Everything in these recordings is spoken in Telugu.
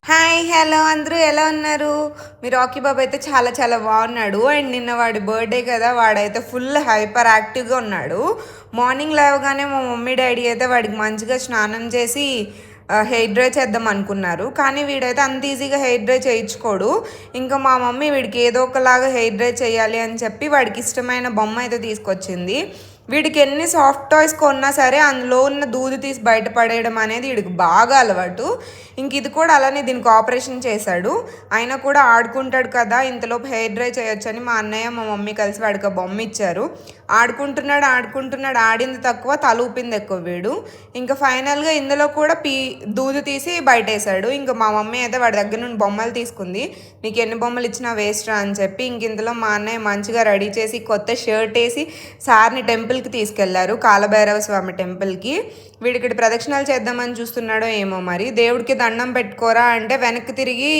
హాయ్ హలో అందరూ ఎలా ఉన్నారు? మీ రాకీ బాబు అయితే చాలా చాలా బాగున్నాడు. అండ్ నిన్న వాడి బర్త్డే కదా, వాడైతే ఫుల్ హైపర్ యాక్టివ్గా ఉన్నాడు. మార్నింగ్ లేవగానే మా మమ్మీ డాడీ అయితే వాడికి మంచిగా స్నానం చేసి హెయిర్ డ్రై చేద్దాం అనుకున్నారు. కానీ వీడైతే అంత ఈజీగా హెయిర్ డ్రై చేయించుకోడు. ఇంకా మా మమ్మీ వీడికి ఏదో ఒకలాగా హెయిర్ డ్రై చేయాలి అని చెప్పి వాడికి ఇష్టమైన బొమ్మ అయితే తీసుకొచ్చింది. వీడికి ఎన్ని సాఫ్ట్ టాయ్స్ కొన్నా సరే అందులో ఉన్న దూది తీసి బయటపడేయడం అనేది వీడికి బాగా అలవాటు. ఇంక ఇది కూడా అలానే దీనికి ఆపరేషన్ చేశాడు. అయినా కూడా ఆడుకుంటాడు కదా, ఇంతలోపు హెయిర్ డ్రై చేయొచ్చని మా అన్నయ్య మా మమ్మీ కలిసి వాడికి బొమ్మ ఇచ్చారు. ఆడుకుంటున్నాడు ఆడింది తక్కువ, తల ఊపింది ఎక్కువ వీడు. ఇంకా ఫైనల్గా ఇందులో కూడా దూది తీసి బయటేశాడు. ఇంకా మా మమ్మీ అయితే వాడి దగ్గర నుండి బొమ్మలు తీసుకుంది. నీకు ఎన్ని బొమ్మలు ఇచ్చినా వేస్ట్ రా అని చెప్పి ఇంక ఇందులో మా అన్నయ్య మంచిగా రెడీ చేసి కొత్త షర్ట్ వేసి సార్ని టెంపుల్కి తీసుకెళ్లారు, కాలభైరవ స్వామి టెంపుల్కి. వీడికి ప్రదక్షిణాలు చేద్దామని చూస్తున్నాడో ఏమో మరి. దేవుడికి దండం పెట్టుకోరా అంటే వెనక్కి తిరిగి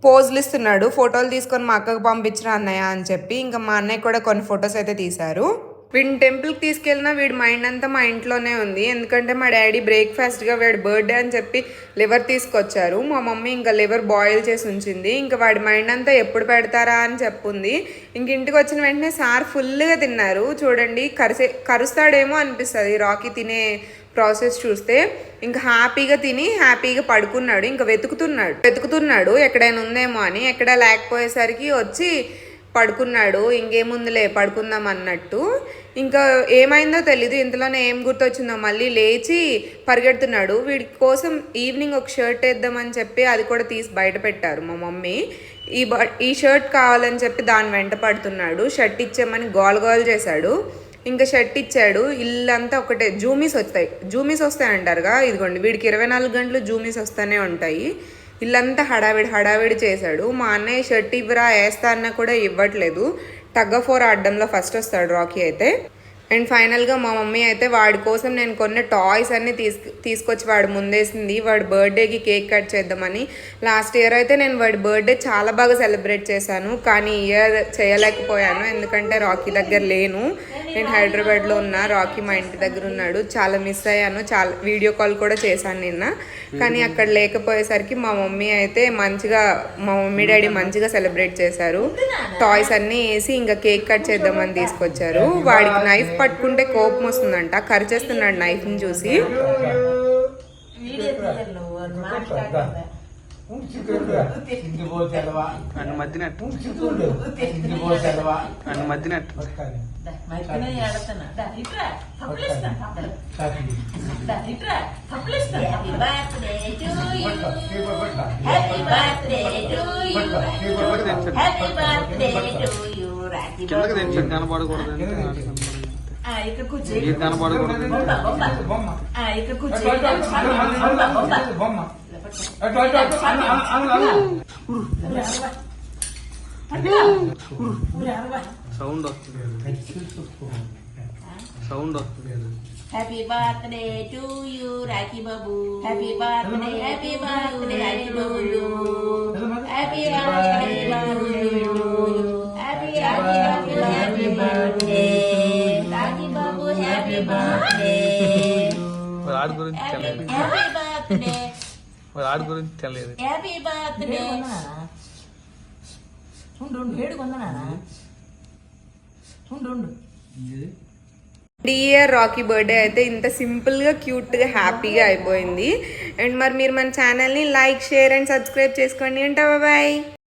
పోజులు ఇస్తున్నాడు. ఫోటోలు తీసుకొని మా అక్కకు పంపించరా అన్నయ్య అని చెప్పి ఇంకా మా అన్నయ్య కూడా కొన్ని ఫొటోస్ అయితే తీశారు. వీడిని టెంపుల్కి తీసుకెళ్ళినా వీడి మైండ్ అంతా మా ఇంట్లోనే ఉంది. ఎందుకంటే మా డాడీ బ్రేక్ఫాస్ట్గా వాడి బర్త్డే అని చెప్పి లివర్ తీసుకొచ్చారు. మా మమ్మీ ఇంకా లివర్ బాయిల్ చేసి ఉంచింది. ఇంకా వాడి మైండ్ అంతా ఎప్పుడు పెడతారా అని చెప్పుంది. ఇంక ఇంటికి వచ్చిన వెంటనే సార్ ఫుల్గా తిన్నారు. చూడండి, కరుస్తాడేమో అనిపిస్తుంది రాకీ తినే ప్రాసెస్ చూస్తే. ఇంకా హ్యాపీగా తిని హ్యాపీగా పడుకున్నాడు. ఇంకా వెతుకుతున్నాడు ఎక్కడైనా ఉందేమో అని. ఎక్కడ లేకపోయేసరికి వచ్చి పడుకున్నాడు. ఇంకేముందులే పడుకుందాం అన్నట్టు. ఇంకా ఏమైందో తెలీదు, ఇంతలోనే ఏం గుర్తొచ్చిందో మళ్ళీ లేచి పరిగెడుతున్నాడు. వీడి కోసం ఈవినింగ్ ఒక షర్ట్ వేద్దామని చెప్పి అది కూడా తీసి బయట పెట్టారు మా మమ్మీ. ఈ షర్ట్ కావాలని చెప్పి దాని వెంట పడుతున్నాడు. షర్ట్ ఇచ్చామని గోల్ చేశాడు. ఇంకా షర్ట్ ఇచ్చాడు. ఇల్లంతా ఒకటే జూమీస్ వస్తాయి అంటారుగా, ఇదిగోండి వీడికి 24 గంటలు జూమీస్ వస్తూనే ఉంటాయి. ఇల్లంతా హడావిడి చేశాడు. మా అన్నయ్య షర్ట్ ఇవ్వరా వేస్తా అన్నా కూడా ఇవ్వట్లేదు. టగ్ ఆఫ్ వార్ ఆడడంలో ఫస్ట్ వస్తాడు రాకీ అయితే. అండ్ ఫైనల్గా మా మమ్మీ అయితే వాడి కోసం నేను కొన్ని టాయ్స్ అన్నీ తీసుకొచ్చి వాడు ముందేసింది. వాడి బర్త్డేకి కేక్ కట్ చేద్దామని. లాస్ట్ ఇయర్ అయితే నేను వాడి బర్త్డే చాలా బాగా సెలబ్రేట్ చేశాను. కానీ ఈ ఇయర్ చేయలేకపోయాను, ఎందుకంటే రాకీ దగ్గర లేను. నేను హైదరాబాద్లో ఉన్నా, రాకీ మా ఇంటి దగ్గర ఉన్నాడు. చాలా మిస్ అయ్యాను. చాలా వీడియో కాల్ కూడా చేశాను నిన్న. కానీ అక్కడ లేకపోయేసరికి మా మమ్మీ డాడీ మంచిగా సెలబ్రేట్ చేశారు. టాయ్స్ అన్నీ వేసి ఇంకా కేక్ కట్ చేద్దామని తీసుకొచ్చారు. వాడికి నైఫ్ పట్టుకుంటే కోపం వస్తుందంట, కరిచేస్తున్నాడు నైఫ్ని చూసి. Sound happy birthday to you Rakhi Babu. Happy birthday Rakhi Babu. Happy birthday happy birthday Rakhi Babu. Happy birthday. ఆడి గురించి తెలియదు. Happy birthday. ఈ ఇయర్ రాకీ బర్త్డే అయితే ఇంత సింపుల్గా క్యూట్గా హ్యాపీగా అయిపోయింది. అండ్ మరి మీరు మన ఛానల్ని లైక్, షేర్ అండ్ సబ్స్క్రైబ్ చేసుకోండి. ఉంటా బాయ్.